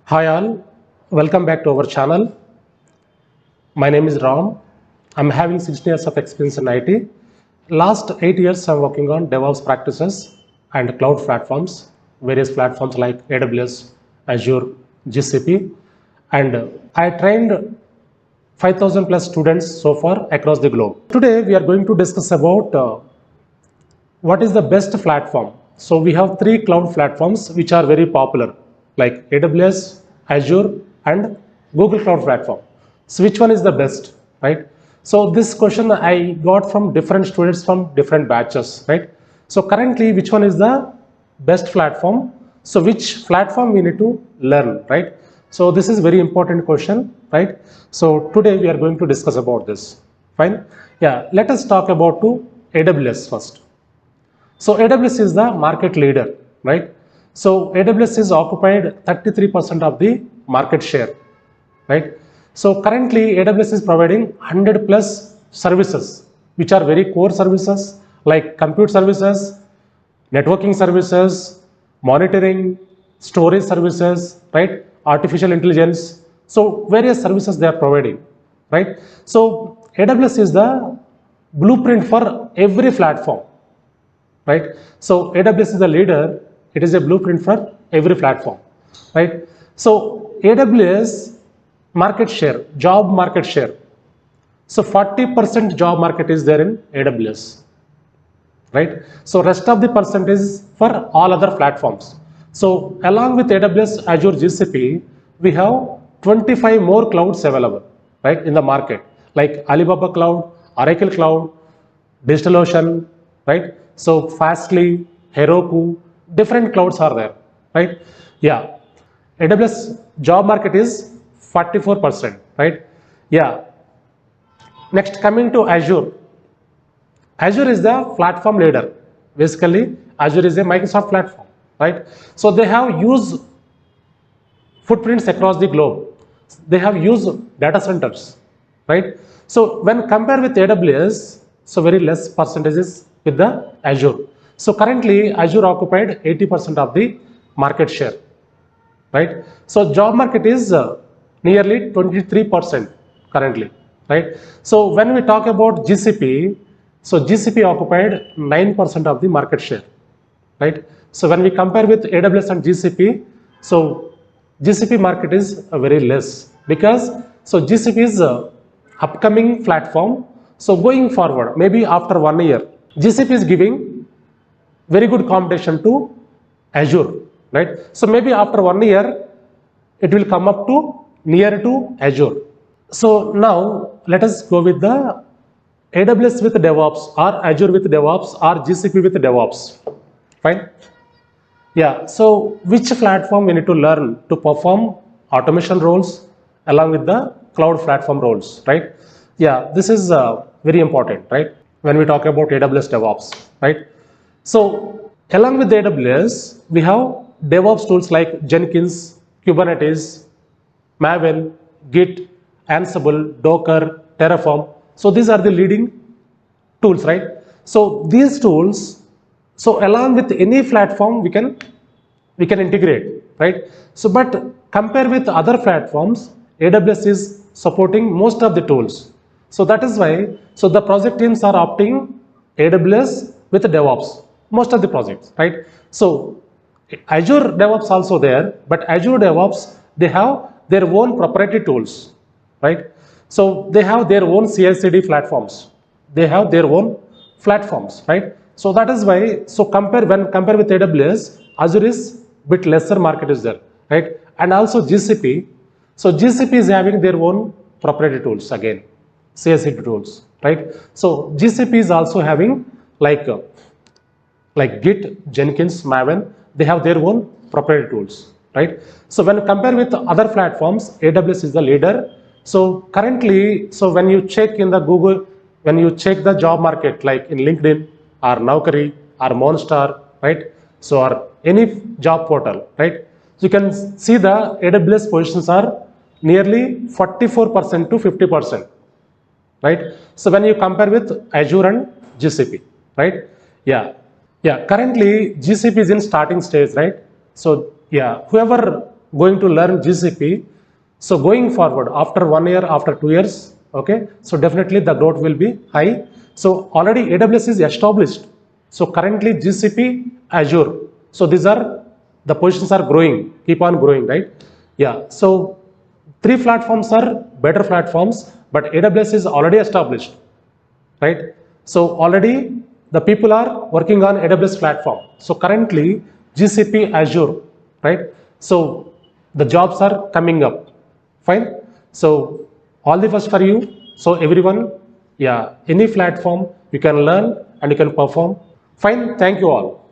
Hi all, welcome back to our channel. My name is Ram. I'm having 16 years of experience in IT. Last 8 years I'm working on DevOps practices and cloud platforms, various platforms like AWS, Azure, GCP, and I trained 5,000 plus students so far across the globe. Today we are going to discuss about what is the best platform. So we have three cloud platforms which are very popular like AWS, Azure and Google Cloud Platform. So which one is the best, right? So this question I got from different students from different batches, right? So currently which one is the best platform? So which platform we need to learn, right? So this is very important question, right? So today we are going to discuss about this, fine? Yeah, let us talk about to AWS first. So AWS is the market leader, right? So AWS is occupied 33% of the market share, right? So currently AWS is providing 100 plus services, which are very core services like compute services, networking services, monitoring, storage services, right? Artificial intelligence. So various services they are providing, right? So AWS is the blueprint for every platform, right? So AWS is the leader, it is a blueprint for every platform, right? So AWS market share, job market share. So 40% job market is there in AWS, right? So rest of the percent is for all other platforms. So along with AWS, Azure, GCP, we have 25 more clouds available, right, in the market, like Alibaba Cloud, Oracle Cloud, DigitalOcean, right? So Fastly, Heroku, different clouds are there, right? Yeah, AWS job market is 44%, right? Yeah. Next, coming to Azure. Azure is the platform leader. Basically, Azure is a Microsoft platform, right? So they have huge footprints across the globe. They have huge data centers, right? So when compared with AWS, so very less percentages with the Azure. So currently Azure occupied 80% of the market share, right? So job market is nearly 23% currently, right? So when we talk about GCP, so GCP occupied 9% of the market share, right? So when we compare with AWS and GCP, so GCP market is very less because so GCP is a upcoming platform. So going forward, maybe after 1 year, GCP is giving very good competition to Azure, right? So maybe after 1 year, it will come up to near to Azure. So now let us go with the AWS with DevOps or Azure with DevOps or GCP with DevOps, fine? Yeah, so which platform we need to learn to perform automation roles along with the cloud platform roles, right? Yeah, this is very important, right? When we talk about AWS DevOps, right? So along with AWS, we have DevOps tools like Jenkins, Kubernetes, Maven, Git, Ansible, Docker, Terraform. So these are the leading tools, right? So these tools, so along with any platform we can integrate, right? So but compare with other platforms, AWS is supporting most of the tools. So that is why so the project teams are opting AWS with DevOps, most of the projects, right? So Azure DevOps also there, but Azure DevOps they have their own proprietary tools, right? So they have their own CI/CD platforms. They have their own platforms, right? So that is why, so when compare with AWS, Azure is bit lesser market is there, right? And also GCP. So GCP is having their own proprietary tools again, CI/CD tools, right? So GCP is also having like Git, Jenkins, Maven. They have their own proprietary tools, right? So when compare with other platforms, AWS is the leader. So currently, so when you check in the Google, when you check the job market like in LinkedIn or Naukri or Monster, right? So or any job portal, right? So you can see the AWS positions are nearly 44% to 50%, right? So when you compare with Azure and GCP, right? Yeah, currently GCP is in starting stage, right? So yeah, whoever going to learn GCP. So going forward, after 1 year, after 2 years, okay, so definitely the growth will be high. So already AWS is established. So currently GCP, Azure. So these are, the positions are growing, keep on growing, right? Yeah, so three platforms are better platforms, but AWS is already established, right? So already the people are working on AWS platform. So currently GCP, Azure, right? So the jobs are coming up, fine. So all the best for you. So everyone, yeah, any platform you can learn and you can perform. Fine, thank you all.